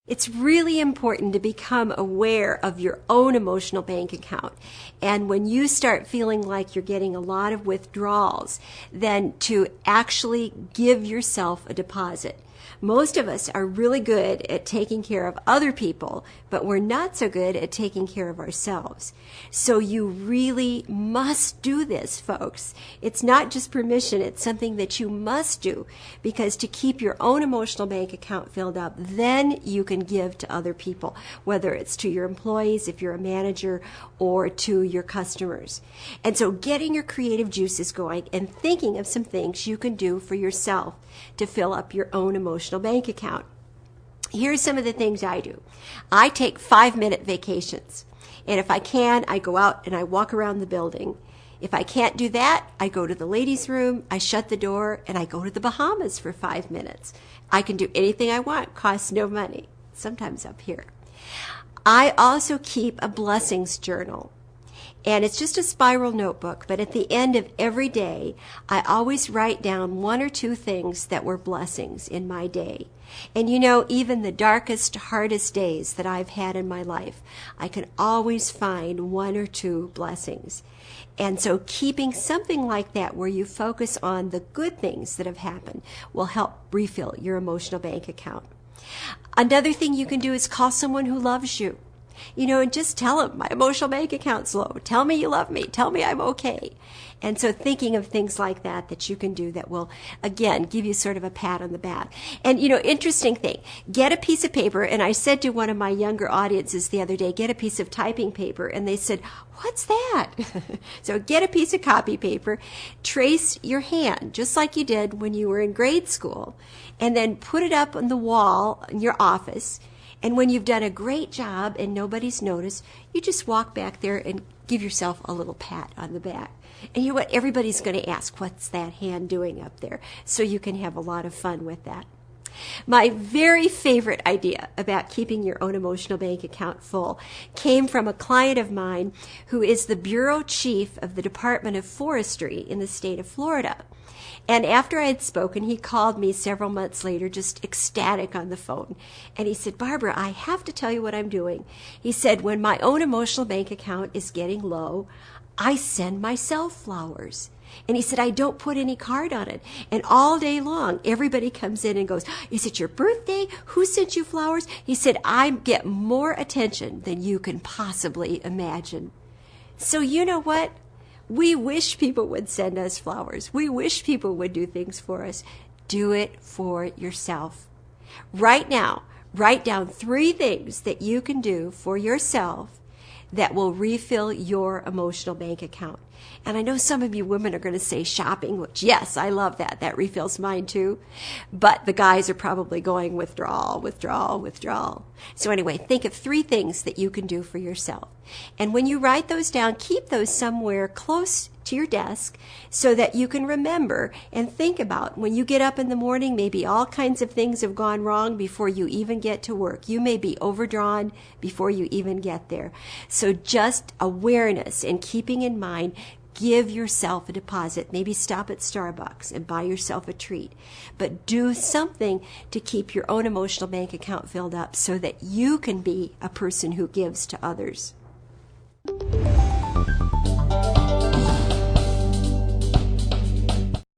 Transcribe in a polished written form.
It's really important to become aware of your own emotional bank account. And when you start feeling like you're getting a lot of withdrawals, then to actually give yourself a deposit. Most of us are really good at taking care of other people, but we're not so good at taking care of ourselves. So you really must do this, folks. It's not just permission, it's something that you must do, because to keep your own emotional bank account filled up, then you can give to other people, whether it's to your employees, if you're a manager, or to your customers. And so getting your creative juices going and thinking of some things you can do for yourself to fill up your own emotional bank account. Here's some of the things I do. I take 5-minute vacations. And if I can, I go out and I walk around the building. If I can't do that, I go to the ladies' room, I shut the door, and I go to the Bahamas for 5 minutes. I can do anything I want, costs no money, sometimes up here. I also keep a blessings journal. And it's just a spiral notebook, but at the end of every day, I always write down 1 or 2 things that were blessings in my day. And you know, even the darkest, hardest days that I've had in my life, I can always find 1 or 2 blessings. And so keeping something like that where you focus on the good things that have happened will help refill your emotional bank account. Another thing you can do is call someone who loves you. You know, and just tell them, my emotional bank account's low. Tell me you love me. Tell me I'm okay. And so thinking of things like that that you can do that will, again, give you sort of a pat on the back. And, you know, interesting thing, get a piece of paper. And I said to one of my younger audiences the other day, get a piece of typing paper. And they said, what's that? So get a piece of copy paper, trace your hand, just like you did when you were in grade school, and then put it up on the wall in your office. And when you've done a great job and nobody's noticed, you just walk back there and give yourself a little pat on the back. And you know what? Everybody's going to ask, what's that hand doing up there? So you can have a lot of fun with that. My very favorite idea about keeping your own emotional bank account full came from a client of mine who is the bureau chief of the Department of Forestry in the state of Florida. And after I had spoken, he called me several months later, just ecstatic on the phone. And he said, Barbara, I have to tell you what I'm doing. He said, when my own emotional bank account is getting low, I send myself flowers. And he said, I don't put any card on it. And all day long, everybody comes in and goes, is it your birthday? Who sent you flowers? He said, I get more attention than you can possibly imagine. So you know what? We wish people would send us flowers. We wish people would do things for us. Do it for yourself. Right now, write down 3 things that you can do for yourself that will refill your emotional bank account. And I know some of you women are going to say shopping, which yes, I love that. That refills mine too. But the guys are probably going withdrawal, withdrawal, withdrawal. So anyway, think of 3 things that you can do for yourself. And when you write those down, keep those somewhere close to your desk so that you can remember and think about when you get up in the morning, maybe all kinds of things have gone wrong before you even get to work. You may be overdrawn before you even get there. So just awareness and keeping in mind, give yourself a deposit. Maybe stop at Starbucks and buy yourself a treat. But do something to keep your own emotional bank account filled up so that you can be a person who gives to others.